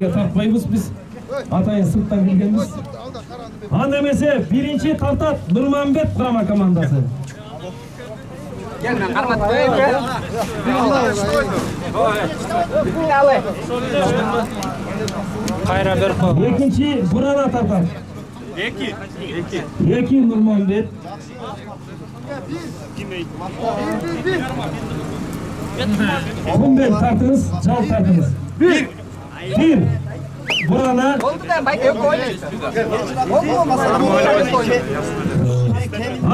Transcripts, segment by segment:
Tartmayız biz. Atayın sırttan gelgenimiz. Anda emese birinci tartat Nurmanbet kurama komandası. Gelme karmat koyayım. Kayra bir kol. İkinci Burana tartat. İki Nurmanbet. Kumbel tartınız, çal tartınız. Bir. Burana.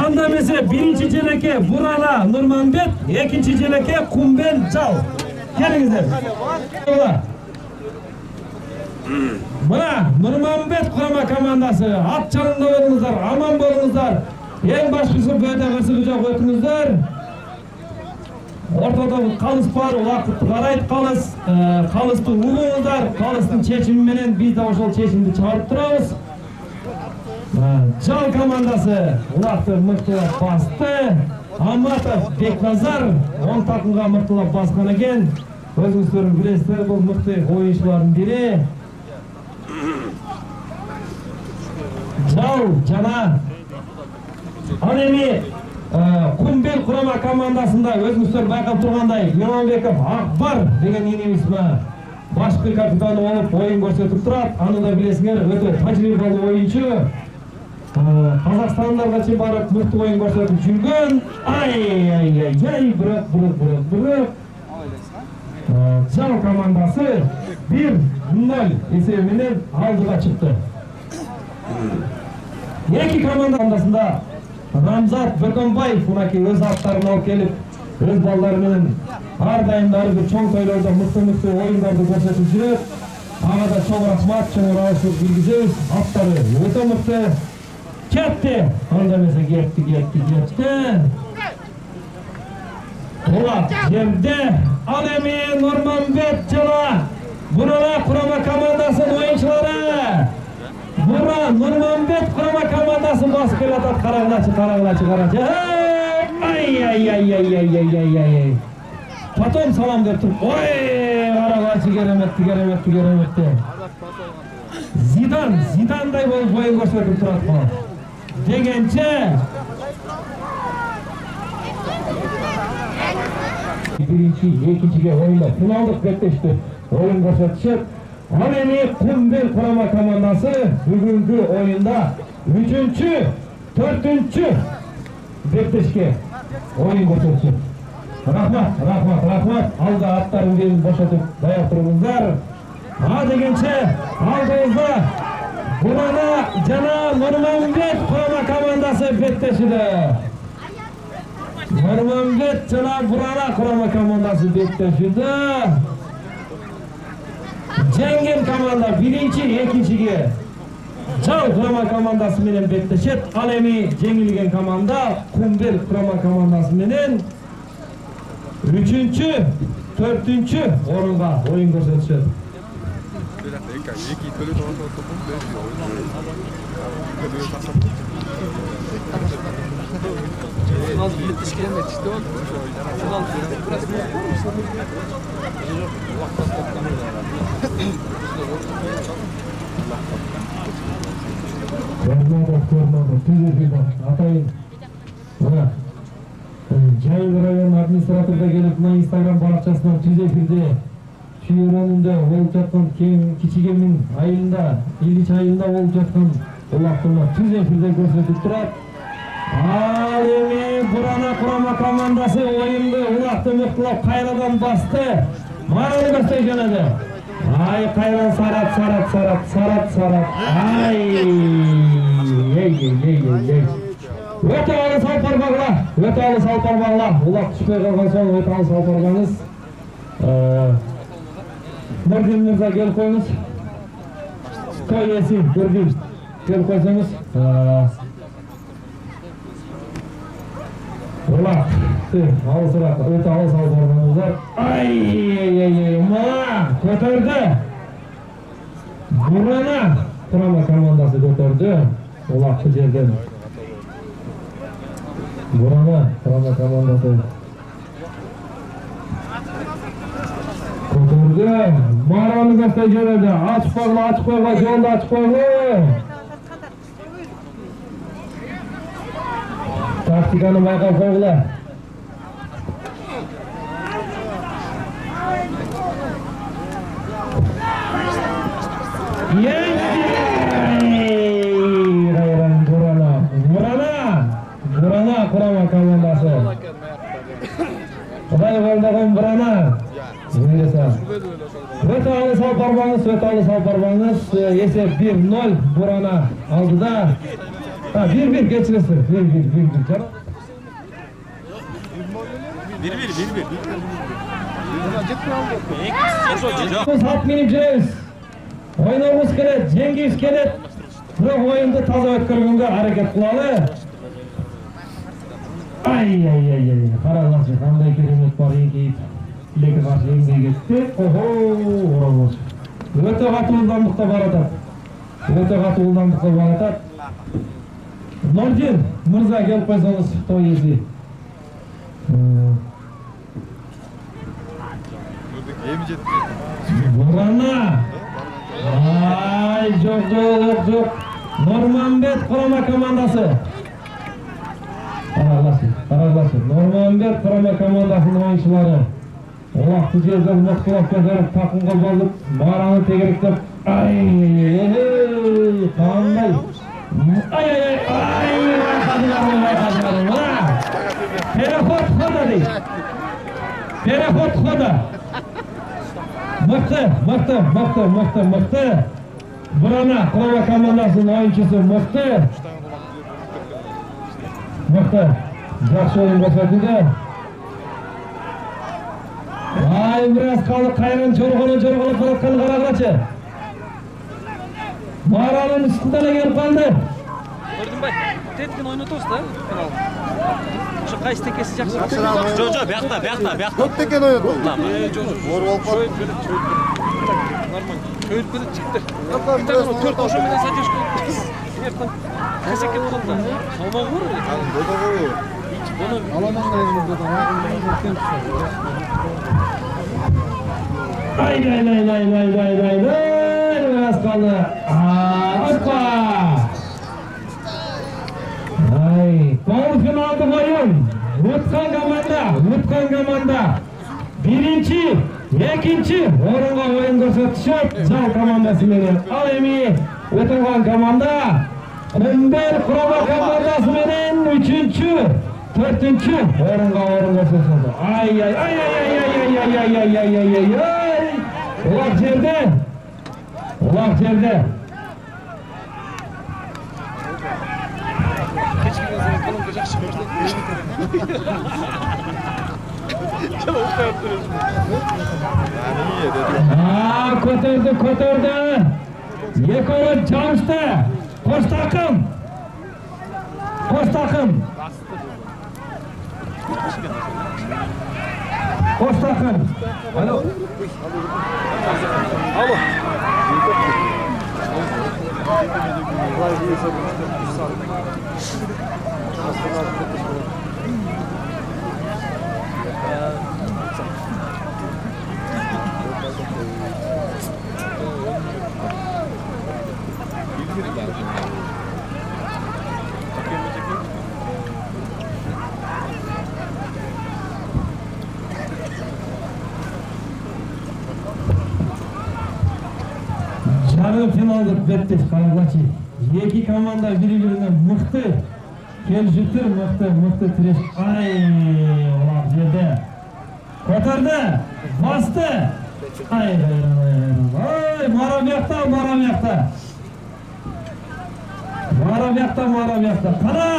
Anda mesela birinci celeke Burana Nurmanbet, ikinci celeke Kumbel çal. Gelinizler. Buna Nurmanbet kurama komandası. At çalında olunuzlar, aman bolunuzlar. En başkısı böyle kırsıkıca koytunuzlar. Ortada kalыс var, vakit karayıp kalısты uğuğuzlar, kalыстың çeşiminen biz de oşol çeşimdi çağırıp durabız. Çal komandası uaқты mıhtılap bastı. Amatov Beknazar 10 takımga mıhtılap baskan eken. Özünüzlerin bilesizler, bu mıhtı oyuncuların biri. Çal jana anemi Kumbel kurama komandasında özümüzler bayqap turgандай Yomanbekov Akbar деген енемizme башкы капитаны болуп oyun көрсөтүп турат. Аны да билесиңер, өтө тажрыйбалуу oyuncu. Казакстандарга чейин барып мыкты oyun көрсөтүп жүргөн. Ай, бирок. Жал командасы 1-0 эсеби менен алдыга чыкты. Эки командасында Ramzat Bökönbayev unaki öz atlarını alıp gelip öz balları menен ар дайым ар бир чоң тойлордо мыкты оюндарды көрсөтүп жүрөт. Ага да чоң рахмат, чоң ыраазычылык билгизебиз. Аттары өтө мыкты. Кетти. Анда эмесе кетти. Улап жерде ал эми Нурманбет жана Бурана kurama командасынын оюнчулары. Nurmanbet kurama komandası basıp geliyor. Karagılaçı. Ay. Потом salam der turup. Oy, Karagılaçı geremetti. Zidanday bolup oyun көрсөтүп турат bu. Degençe. Birinci, ikinciga oyunda finaldık betleşti. Oyun көрсөтүшөт. Al emi Kumbel kurama komandası bugünkü oyunda 3. 4. betleşke oyun көрсөтүшөt. Rahmat. Alda atların gelin boşatıp dayak turunuzlar. Ha degençe aldığınızda Burana jana Nurmanbet kurama komandası betleşide. Nurmanbet jana Burana kurama komandası betleşide. Jengen komanda birinci, ikinciga Jal kurama komandası menen betleşet. Al emi jengilgen komanda Kumbel kurama komandası menen 3. 4. orunga oyun көрсөтүшөт. Жайыл район администраторда келип мына Instagram баракчасынан түз эфирде чүйөрөнүндө болуп жаткан Кичигемин айылында, Ильич айылында болуп жаткан улактыны түз эфирде көрсөтүп турат. Ал эми Бурана kurama командасы оюнду улакты мыктылап кайрадан басты. Мана көрсөй жанады. Ай, кайран сарат. Ай. Өтө алыс алып барбагыла. Улак түшпөй калган соң өтө алыс алып барбаңыз. Нурдин мырза келип коюңуз. Той эси Нурдин келип койсоңуз. Улак алысыраак өтө алыс алып барбаңыздар. Ай, мына көтөрдү. Бурана kurama komandası көтөрдү. Улакты жерден. Burana kurama komandası Kotordu. Marani göster jo'radi. Açıp qo'yga, yo'lda açıp qo'yga. Taktikani bayqab qo'yinglar. Burana Kurama komandasi. Xudoy qo'ldagan Burana. Sveto'li Salparbangiz esep 1-0 Burana oldida. 1-1 kechirasiz. 1-1. 6 minut jiramiz. O'ynag'imiz keladi, jengimiz keladi. Biroq o'yinni toza o'tkazgunga harakat qilamiz. Ay. Qaranglar, qanday kerak bor ekan. Lekin vaqtingiz ketdi. Oho, o'ramiz. O'ta g'atuldanlikda baratat. Nordin Mirza kelib qo'ysangiz to'yingizni. Burana. Ay, yo'q. Normanbet Kurama komandasi. Qaranglar. Normanbet Kurama komandasining o'yinchilari. Vaqti yerdan muxtalof ko'tarib taqimga bo'lib, Marani tegiriklab, qanday? Ay. Perexod xoda. Mıhtı. Burana Kurama komandasining o'yinchisi Mıhtı. Yaxshi o'yin ko'rsatdi. Ay, biraz qoldi, qayran cho'rg'ona qilayotgan qarag'achi. Marani ustidan kelib qoldi. O'rdinbay, tetkin o'ynatasiz-da kanal. O'sha qaysi tekesi yaxshi? Jo'jo, bu yoqda. Ko'p tekin o'ynatdi. Normal. Ko'yib kelib chiqdi. Bittadan 4 o'sha bilan satishga. Ertan kasakka qoldi. Salmon bor. Buni Ay. Biraz kaldı. Hoppa. Ay. Finalda oyun. Mutkan komanda. Birinchi, ikkinchi o'ringa o'yin ko'rsatishib, Zal komandasi bilan Alemi o'tirgan komanda. Qumber Kurama komandasi bilan 3-4-o'ringa o'rin ko'rsatdi. Ay. Ular yerda. hech kimga zarar qilmay yaxshi ko'rsatdi. Ko'tardi. Yeko'rib Jamshda. Qo'sh taqim. Alo. Yarı finalda bitti qarag'achi. Iki komanda bir-biridan mıhtı. Kelishdi, mıhtı tiresh. Ay, ular yerda. Ko'tardi, bosdi. Ay, mara bu yoqda. Qara.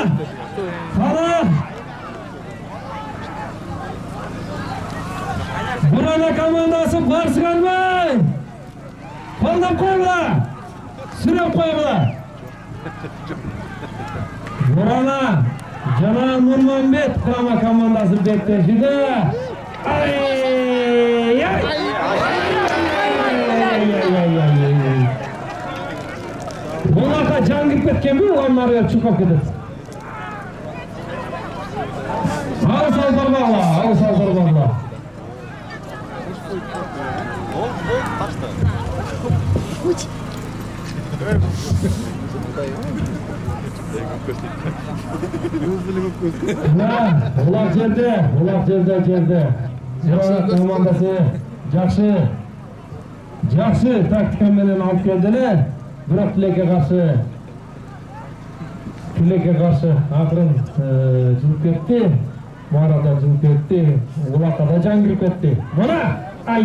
Burana komandasi qarsiganmay. Qo'ldan qo'yinglar. Sirab qo'yinglar. Burana Jalal Nurmanbet Kurama komandasi bekdeshida. Ay. Bunaqa jang ketgan bu ularga chiqib ketadi. Al saldarlar. Ular жерде. Жана командасы жакшы тактика менен алып келдилер. Бирок Тилекке каршы акырын жылып кетти. Марада жылып кетти. Улакка да жан кирип кетти. Мына ай.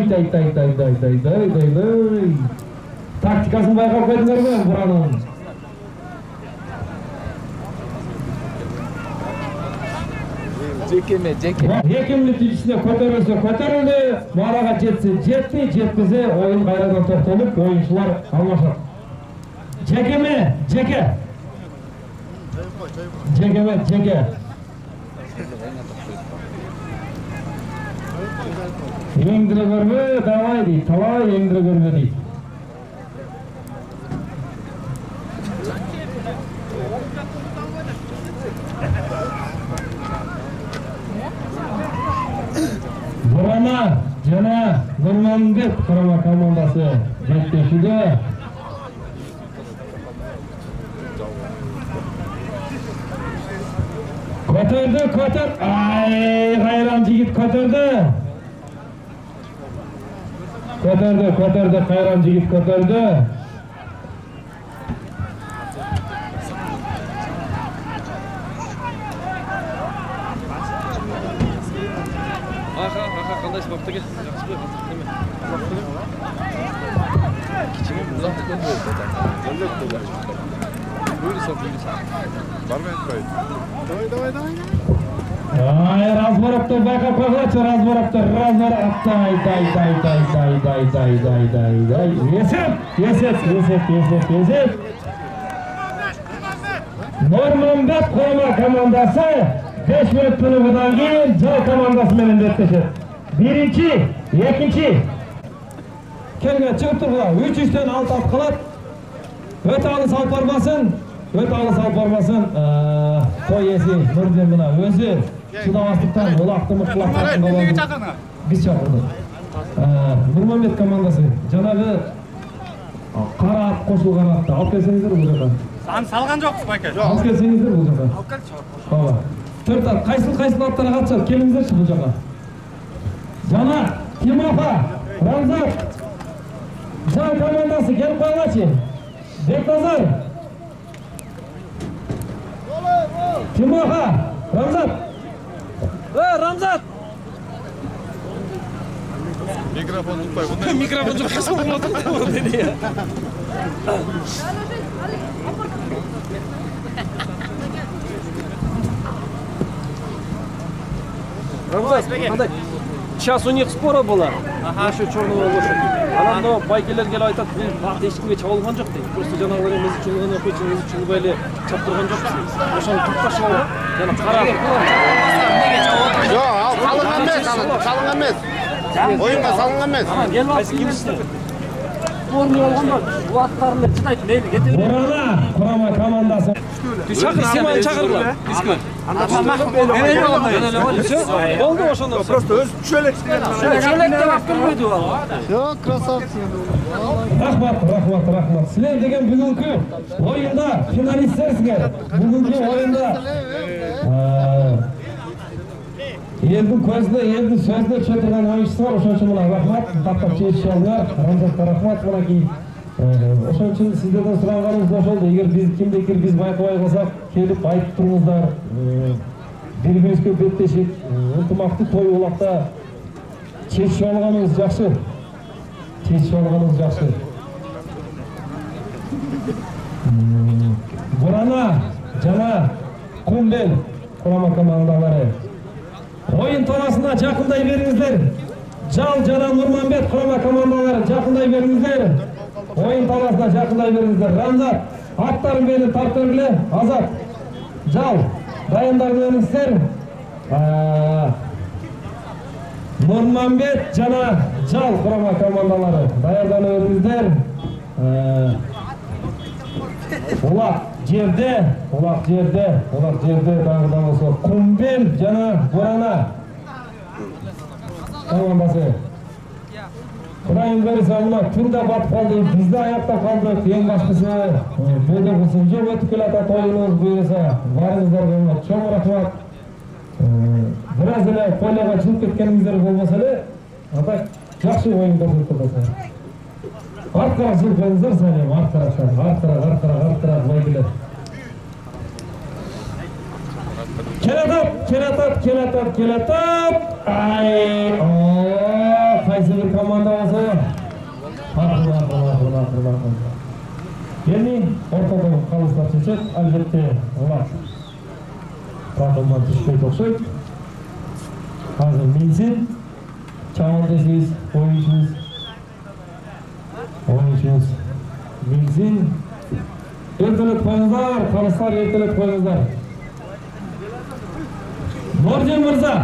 Тактикасын байкап көрдүңөрбү буранын? Экимдин тичине көтөрүлдү, марага жетти, жеткизе оюн кайрадан токтолуп, оюнчулар алмашат. Жеке. Эңдире көрбө, давай дейт, талай эңдире көрбө дейт. Бурана жана Нурманбет карама командасы беттешүүдө. Көтөрдү. Ай, кайран жигит көтөрдү. Кайран жигит көтөрдү. Qanday sababdaga yaxshi Ай, разборотто байкап койгучу, разборотто. Есеп. Нурманбет кома командасы 5 мүнөттөн кийин жол командасы менен беттешет. Birinci, ikinci. Kelge çıkıp durdular. 3-3'ten alt kalat. Öte alыс alып барбасын. Той esi Nurden buna özü şudamazlıktan olaktı mıkılaktan biz çakırdık. Nurmanbet komandası janagı kara at koşulgan atты. Alып kelsеңиздер бул жака. Аны салган жоксуз байке. Алып келсеңиздер бул жака. Алып келчи. Ооба. 4 at кайсыл аттарға катышат. Келиңиздерчи бул жака. Жана, Тимоха, Рамзат, жан командасы келіп қойғачы. Бекназар. Тимоха, Рамзат. Рамзат! Микрофон tutпай, bunday. Mikrofon жоқ қасым болады. Рамзат, қандай? Сейчас у них спора была насчет черного лошади. Она но байкелер келіп айтат, мен бақты ешкімге чабылған жоқ дейді. Просто жаңағылар мезі чулғаны қойсын, мезі чулбайлы чаптырған жоқпыз. Ошаны тұтқа шығады. Жана қара. Жоқ, ал салынған емес. Ойынға салынған емес. Қайсы кемістер? Спорный олғанда бұл аттарында жытайды, мейлі кетеді. Бурана, құрама командасы. Шақыр, Семаны шақырдылар. Болды ошондо. Просто өз чөлек. Чөлектеп алып келбейді ол. Все, красавцы. Рахмат. Силер деген бүгүнкү оюнда финалисттерсиңер. Бүгүнкү оюнда элдин көзүнө, элдин сөзүнө чөтүргөн оюнчусу бар. Ошон үчүн мына рахмат. Тактап чечишиңер. Рамзатка рахмат. Мынакей ошон үчүн сиздерден сураганыбыз ошол. Эгер кимдекир биз байкабай калсак, келип айтып туруңуздар. Бири-бирибизге беттешип, ынтымактуу той улакта чечишип алганыбыз жакшы. Бурана жана Кумбел құрама командалары. Ойын торасына жақындай беріңіздер. Жал жана Нурманбет құрама командалары жақындай беріңіздер. Ойын торасына жақындай беріңіздер. Рамзат, аттарын бені тартырылы. Азат, Жал, дайындар беріңіздер. Нурманбет жана Жал құрама командалары. Даярдан беріңіздер. Улак жерде дагыдан болсо Кумбел жана Бурана командасы. Құдайым берсе мына күн де батып қалды, біз де аяқта қалдық. Ең башқысы болдырғысын жоқ өтіп келеді тойыныз бұйырса. Барыңыздар болмақ, чоң рахмат. Біраз әлі поляға жылып кеткеніңіздер болмаса әлі, атақ жақсы ойын көрсетті болса. Артқарақ жылып қойыңыздар сәлем, артқарақ бой келеді. Келетап. Ай, қайсы бір команда болса. Ақырла. Енді ортадағы қалыстар шешет, әлбетте олар қатылман түшпей тоқшайды. Қазір менсен, чауын десіз, ойыншымыз менсен. Ертелет қойыңыздар, қалыстар ертелет қойыңыздар. Норден мырза,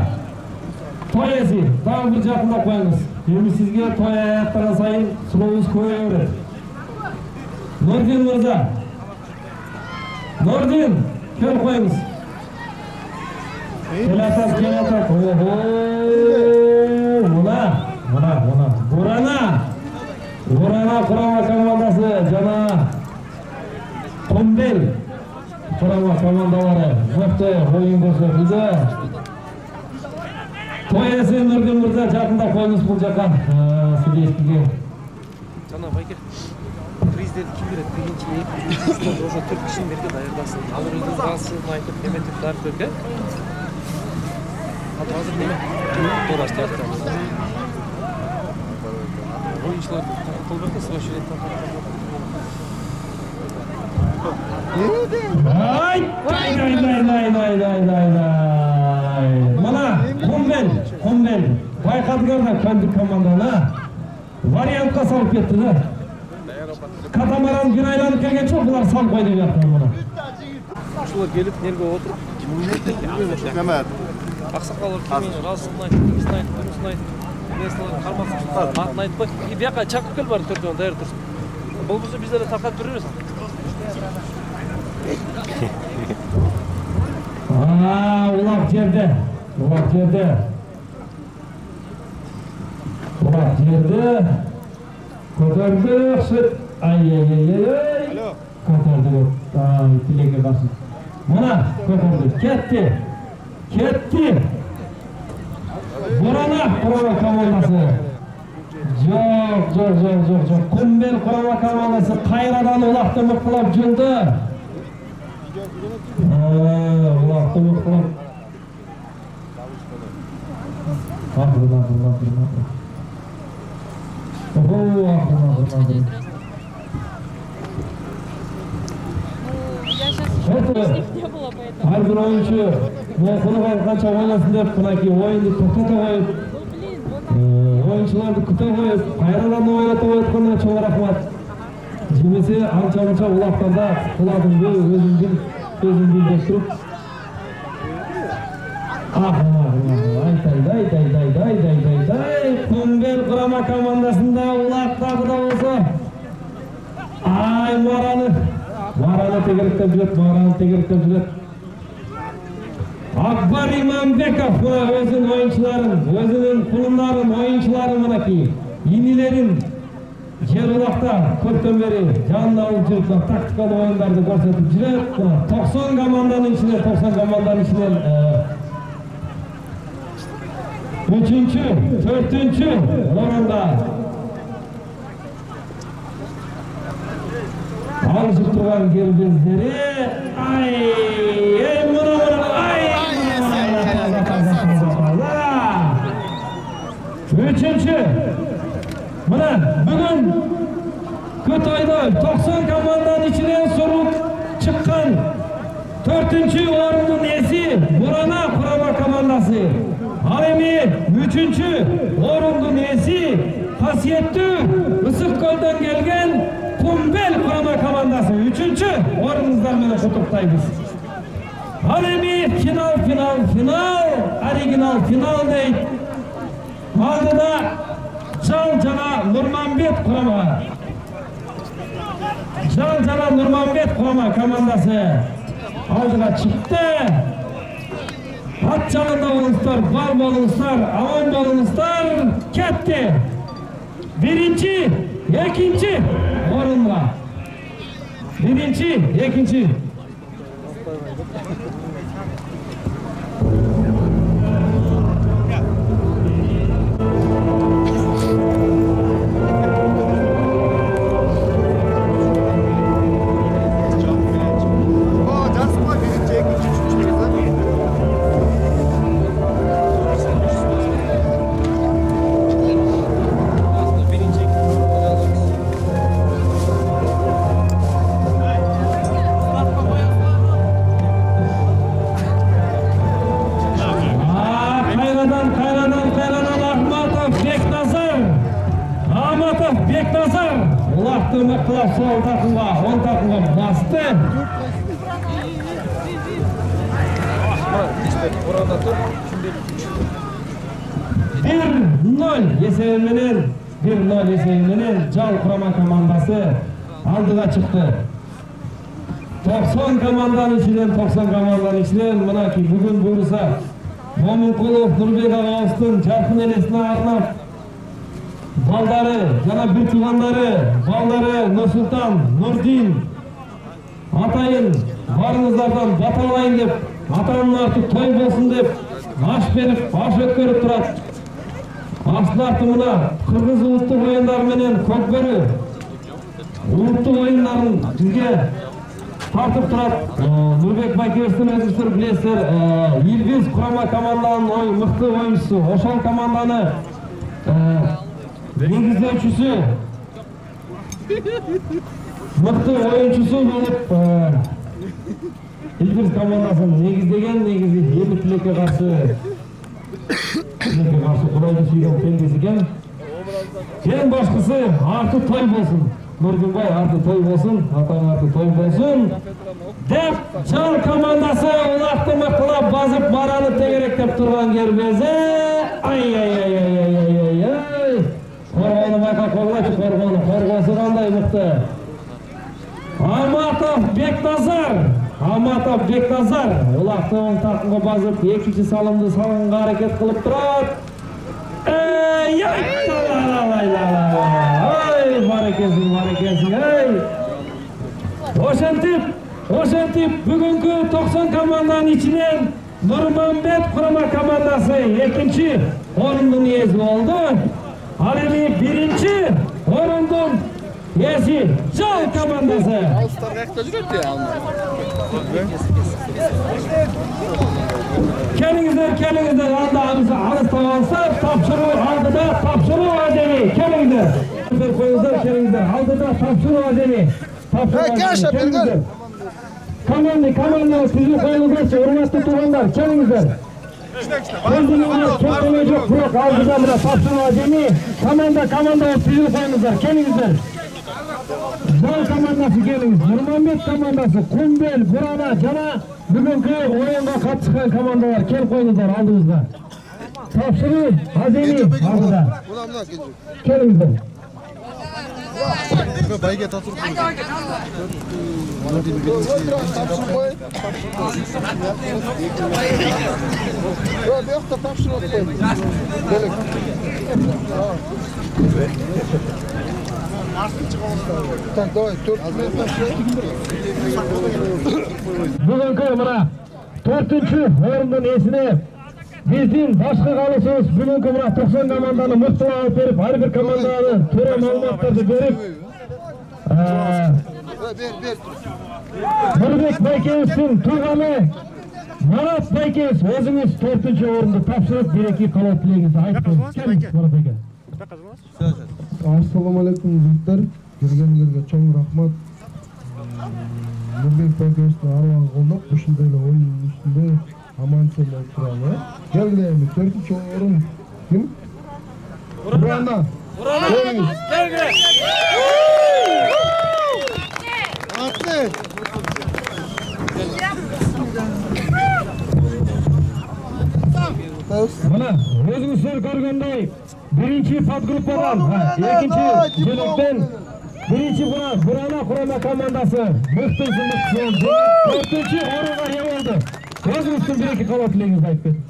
той есі, тағы бір жақында қойыңыз. Енді сізге той аяқтаған сайын сұлуыңыз көбейе береді. Норден мырза, Норден, кел қойыңыз. Келатат. Мына. Бурана құрама командасы, жана Құмбел құрама командалары. Мықты ойын көрсетілді. Тоясы Нұрден мырза жақында қойыңыз бұл жаққа сөйлескіге. Жана байкер, президент кім береді? Бірінші екінші уже 4 кішін берді дайырдасын. Алыр үйдің ғасын айтып, еметіп дарып берді. Ал қазір неме? Дораш таяқтан. Ойыншыларды тақыл берді, sıra şöyle тақыл. Mana Құмбел байқадыңыздар көндік команданы вариантқа салып кетті да. Катамаран күн айланып келген жоқ, бұлар салып қойды жатыр мұны. Шулар келіп нерге отырып, ақсақалар келмейді, разысын айтып, кімісін айтып, кімісін айтып, месілер қармақсын, атын айтып қой. Бияқа чақып кел бар төрден дайыр тұрсын. Бұл бұзы біздері тақат тұр емес. Улақ жерді. Көтердік сүт. Көтердік. Тілеге басын. Мұна көтердік. Кетті. Бурана құрама командасы. Жоқ. Құмбел құрама командасы қайрадан улақты мұқтылап жүлді. Улақты мұқтылап. Ақырына. Әрбір ойыншы оқылы қанша ойнасын деп, мұнайки ойынды тоқтата қойып, ойыншыларды күте қойып, қайрадан ойната қойытқанда чоң рахмат. Жемесе, анша улақтарда құладың өзіңден деп тұрып. Құмбел құрама командасында улақтағы да болса. Мараны тегеріктеп жүрет. Акбар Иманбеков өзінің ойыншыларын, өзінің құлындарын, ойыншыларын мұнаки, енелерін жер улақта көптен бері жанына алып жүріп, тактикалы ойындарды көрсетіп жүрет. 90 команданың ішінен 3-4-ші орында алысып тұрған келбездері. Үшінші, мына бүгін Көтайда 90 команданың ішінен сұрып шыққан 4-ші орынның есі Бурана құрама командасы. Ал эми 3-ші орындың есі қасиетті Ысықкөлден келген Құмбел құрама командасы. 3-ші орыныңыздармен құттықтаймыз. Ал эми финал, оригинал финал дейді. Алдыда Жана Нурманбет құрама командасы алдыға шықты. Ат жалында болыңыздар, бар болыңыздар, аман болыңыздар, кетті. birinci, ikinci orunga. Birinci, ikinci. Mıqlab sol takımga, 10 takımga bastı. Bir 0 esebimenen Jal kurama komandası aldıga çıktı. 90 komandanın içinden mınaki bugün buyursa Mominkulov Nurbek Ağaostun Jarkın elesine arnap baldары, jana bir tuğandары, baldары Nursultan, Nurdin, atayın, barınızlardan batalayın dep, atanın artık toy bolsun dep, aş berip, aş ötkörüp turat. Aşlı artımına Kırgız uluttuk oyunlar menen Kökbörü uluttuk oyunların bizge tartıp turat. Nurbek Baykerovичтің өзіңіздер білесіздер, Илгиз құрама команданын мықты ойыншысы, ошол команданы негиздөөчүсү, мыкты oyuncusu болуп Илгиз командасын негиздеген, негизи Эми Тилекке каршы курайды сүйгөн пендеси экен. Эң башкысы арты той болсун. Нургунбай арты той болсун, атаң арты той болсун деп Жал командасы улакты мыктылап басып бараны тегеректеп турган кербезе. Коргону байка корлачы, коргосу кандай мыкты. Аматов Бектазар улактын такымга басып экинчи салымды салганга аракет кылып турат. Барекесиң. Ошентип бүгүнкү 90 команданын ичинен Нурмамбет курама командасы экинчи орундун ээси болду. Ал эми биринчи орундун ээси Жал командасы. Алыстар каякта жүрөт ya? Келиңиздер, анда алыстабаңыздар, тапшыруу адеми, келиңиздер. Келиңиздер, алдыда тапшыруу адеми. Келиңиздер. Команда түзүү коюлгачы, урматтуу туугандар, келиңиздер. Көзүнө жок, бирок алдыда мына тапшыруу адеми, команда түзүү коюңуздар, келиңиздер. Жал командасы келиңиз, Нурмамбет командасы, Кумбел, Бурана жана бүгүнкү оюнга катышкан командалар келип коюңуздар алдыбызга. Тапшыруу адеми алдыда. Келиңиздер. Байге тапшырып коюңуз. Бuyokta topşırıp koyun. Так, давай, 4 minut Бүгүнкү мына 4-чү орундун ээсине биздин башкы калышыбыз бүгүнкү мына 90 команданы мыктылап берип, ар бир команданы туура маалыматтарды берип, Нурбек Байкеевичтин тууганы Марат Байкеевич өзүңүз 4-чү орунду тапшырып, береки калоо тилегиңизди айтыңыз. Келиңиз Марат байке. Assalamu alaikum журттар. Келгендерге чоң рахмат. Нурбек Байкеевичтин арманын колдоп, ушундай эле оюндун үстүндө аман-чын болуп туралы. Келгиле, 4-чү орун ким? Бурана. Келгиле. Atlı. Мына өзүңүздөр көргөндөй биринчи подгруппадан, экинчи бөлүктөн биринчи Бурана курама командасы мыктысын мыкты 4-чү орунга ээ болду. Өзүңүздүн береки калоо тилегиңизди айтып кетиңиз.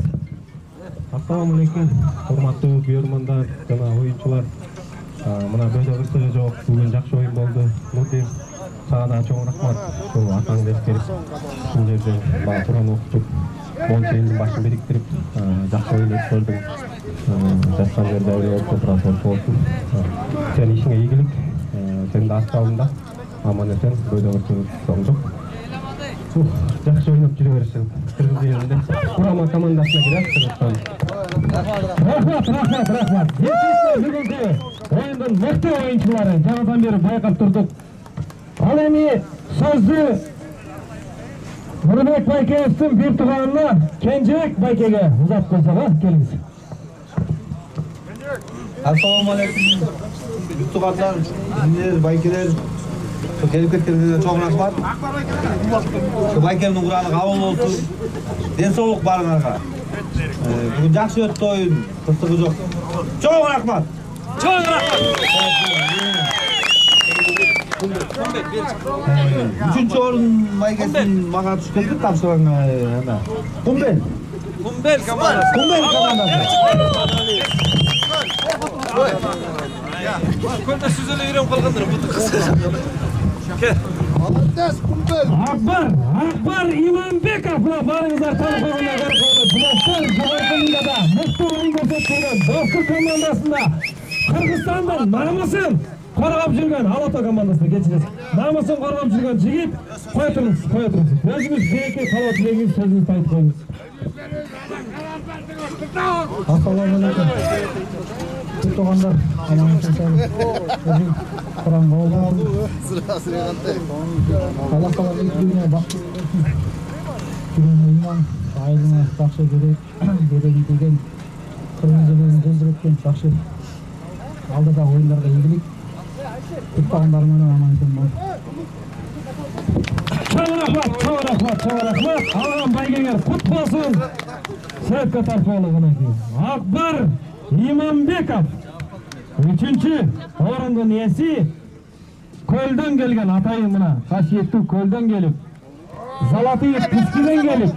Assalamu alaikum, hormatly buyurmanlar, jana oyuncular. Mına böyle ırtығы жоқ, бүгін жақсы ойын болды. Нұрден, саған да чоң рахмат. Сол атаңды ескеріп, шын жерден Құран оқытып, монша елдің башын біріктіріп, жақсы ойын өткөрдің. Жатқан жерде әуре болып отырған болсын. Сен ішіңе игілік, сен де астауында аман есен, böyle ыртығы соң жоқ. Жақсы ойнап жүре берсін. Кыргыз елінде құрама командасына келеді Кыргызстан. Рахмат. Бүгінгі ойындың мықты ойыншылары жаңадан бері байқап тұрдық. Ал эми сөзді Нұрбек Байкеевтің бір туғанына Кенжебек Байкеге ұзап қойсақ, келіңіз. Assalamualaikum. Tuğanlar, dinler, baykeder. Gelip ketkenlerine çok rahmat. Şu baykerin Kur'an'ı kabul olsun. Densoluk barınarga. Bugün жақсы öttü oyun. Kıstığı yok. Çok rahmat. Çok rahmat. Üçüncü orun baykesin mağa düşkendip tapşıran Kumbel. Kumbel komandası. Kumbel komandası. Könde süzele yürüyorum kalkandır. Bu da kısaca. Akbar İmanbekov'la barыңыздар tanıp koygunlar karışıyorlar. Bulaklar Joğarkın'da da mutlu oyun göstergen Dostluk komandasında Kırgızstan'dan namusun korgap жүрген Алатау komandasına geçeceğiz. Namusun korgap жүрген жигит koya turunuz. Özünüz belki kalap dilenginiz sözünüzü aytıp koyunuz. Assalamualaikum. Tuğanlar aman sağlık. Özün Kur'an oldu. Allah taala ilgine baktı. Gününden ayrına жақсы береги деген кыргызбен жолдырып жақсы алдыда ойындарга ийгилик туттагандар менен аман есен бол. Чоң рахмат. Алган байгеңер кут болсун. Сөккө тарпалыгына кийин. Акбар İmanbekov 3-cü orundun esi Kölden gelgen atayın buna. Kaşiyetli Kölden gelip Zalatiy Piski'den gelip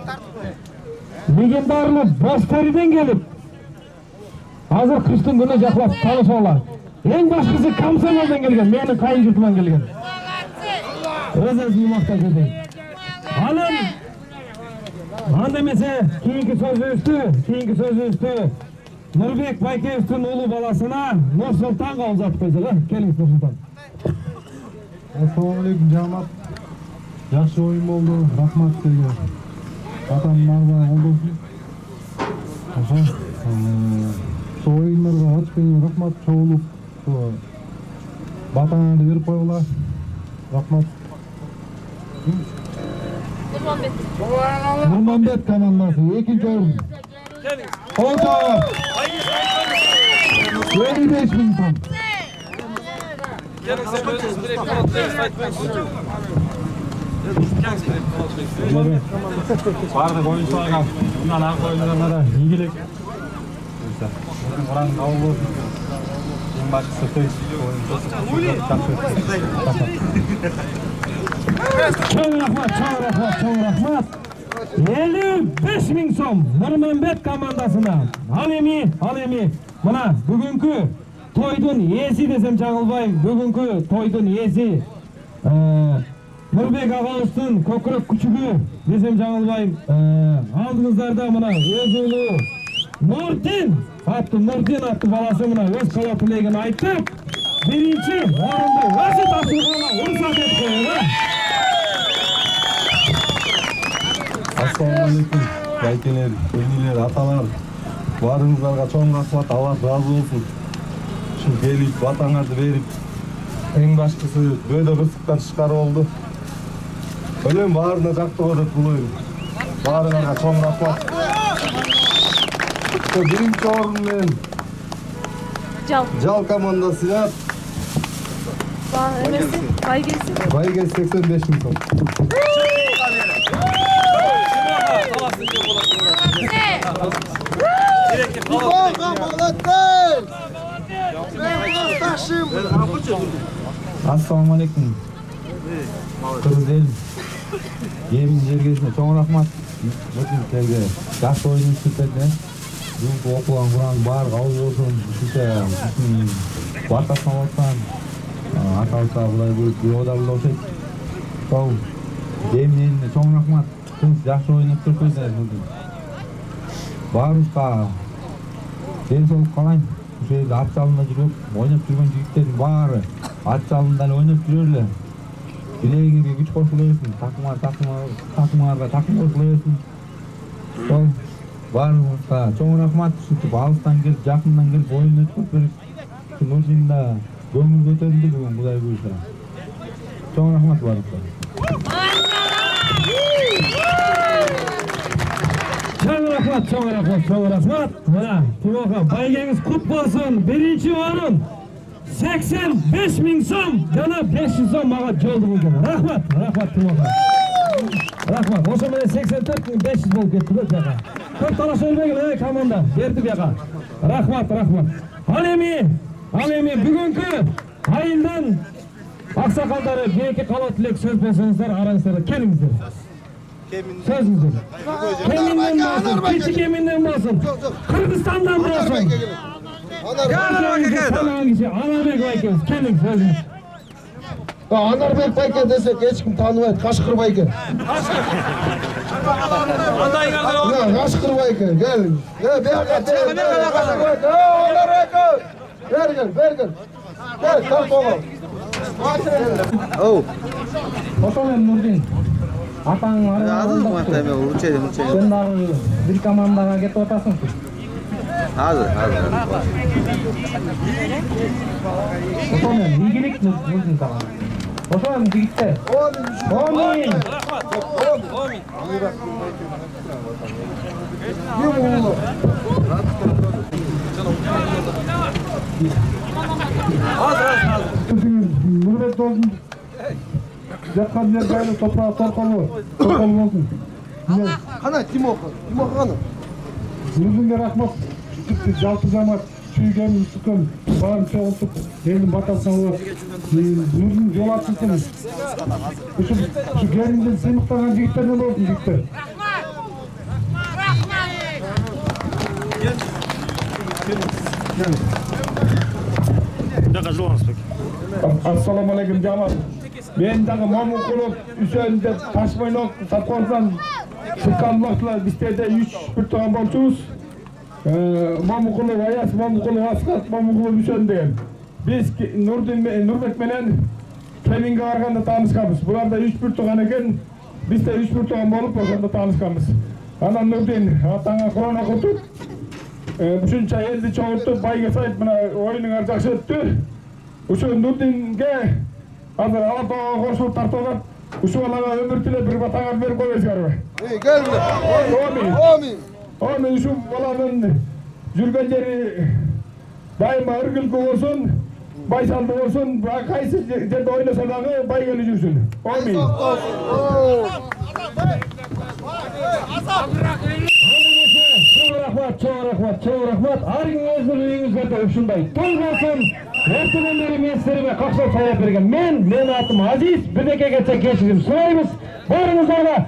legendarlı Bosteri'den gelip hazır kıştın günü jaklap tanışıyorlar. En başkası Kamsanol'dan gelgen, menin kayın jurtumdan gelgen. Öz yumakta gödeyim. Alın andemese keyinki sözü üstü Нұрбек Байкеевтің ұлы баласына Нұрсұлтанға ұзатып қойсақ, келіңіз Нұрсұлтан. Assalamualaikum жамаат. Жақсы ойын болды. Рахмат сізге. Атамның ағза қолдосын. Сол ойындарға қатысқаныңа рахмат. Чоғылып, батаңарды беріп қойғыла. Рахмат. Нұрманбет командасы 2-ci орын. Oldu. 25.000 ton. Gelin sen özünüz direkt kanatlayın saytmayın. Бардық ойыншыларға, бұнан ақ ойындарына да игілік. Құран қабыл болсын. Ең басшысы төс Чоң рахмат. 55.000 сом Нұрманбет командасына. Ал эми, мына бүгүнкү тойдун ээси десем жаңылбайм. Бүгүнкү тойдун ээси Нұрбек агабыздын көкүрөк күчүгү десем жаңылбайм. Алдыңыздарда мына өз уулу Нурдин атты баласы мына өз кала тилегин айтып, биринчи орунду өзү тапшырганга уруксат этип коюңуз. Assalamualaikum. Байкелер, өнелер, аталар. Барыңыздарга чоң рахмат, Алла разы болсын. Шын келип, батаңарды берип, эң башкысы бөөдө кырсыктан чыккары болду. Өлем баарына жактоо деп булойм. Баарыңарга чоң рахмат. Биринчи орун менен Жал командасына Байгес 85.000 сом. Assalamualaikum. Kırgız elim. Yemin жергесіне чоң рахмат. Өтініктерге жақсы ойын көрсетті. Бүгінгі оқылған Құран бар, қабыл болсын. Батасына болсан, аталса бұлай биода бұл оқшайды. Сол, демнен чоң рахмат. Сіз жақсы ойнап тұрсыздар. Барымызға денсаулық қалайын. Бұл жерде ат жалында жүріп, ойнап жүрген жігіттердің бары ат жалында ойнап жүрерлер. Білегіңізге күш қосыла берсін, такымға қосыла берсін. Сол, барымызға чоң рахмат. Сөйтіп алыстан келіп, жақындан келіп, ойын өткіп беріп, Нұржинда көңіл көтерілді бүгін Құдай бұйырса. Чоң рахмат барымызға. Чоң рахмат. Мына Тимоха, байгеңіз құт болсын. Бірінші орын 85.000 сом, жана 500 сом маға жолды болген. Рахмат Тимоха. Рахмат. Ошо менен 84.500 болып кетті бе бияқа. Көп талаш өлбеген команда. Берді бияқа. Рахмат. Ал эми бүгүнкү айылдан аксакалдары бейки кала тилек сөз болсоңуздар, араңыздар, келиңиздер. Sözünüzdür. Keminden olsun, keçi keminden olsun, Kırgızistan'dan olsun. Anarbek Baykemiz, kendin sözünüz. Anarbek Bayke desek hiç kim tanımaydı, Kaşkır Bayke. Kaşkır Bayke, gel. Gel, bir hakikaten. Kaşkır Bayke, Anarbek Bayke. Ver gel. Gel, kalk oğlum. Otomen Nurdin. Атаң сен дагы бир командага кетип атасың. Азыр. Ошомен ийгилик Нурдин тага. Ошомен жигиттер. Омин. Жатқан жер жайлы топырақ торқалы болсын. Қана Тимоха қана. Өзіңге рахмат. Тіпті жалпы жамат, сүйген, үстіккен, барын соғылтып, елдің батасына олар. Өзің жол атсызсын. Үшу келінден сыйлықтаған жігіттерден болсын, жігіттер. Ассаламу алейкум, жамат. Мен дағы Мамықұлов, Үсен деп Ташмайлық, Сапқордан шыққан уақытылар біздерде 3-1 туған болчуыз. Мамықұлов Аяс, Мамықұлов Асқат, Мамықұлов Үсен деген. Біз Нұрбек менен Кеминге барғанда танышқанбыз. Бұларда 3-1 туған екен, бізде 3-1 туған болып, ошонда танышқанбыз. Анан Нұрдин атаңа құрана құртып, үшінші елді чоғыртып, байға сайып, мына ойының жақсы өтті. Ошо Нұрдинге Hazır Alatoğ'a koşulup tartılır. Uşu alana ömür tile bir batağın bir koyuz garı. Gel mi? Omin. Uşu alanın jürgenleri daima ırgılgı olsun, baysaldı olsun, kaysı jerde oynasa dağı bay geli jürsün. Omin. Çoğu rahmat. Argın özgürlüğünüzde uşunday. Tol olsun. Erteleleri meslerime kakşal sayap bergen. Men atım Aziz, bir deke geçe geçirim. Sorayımız, barınızlarla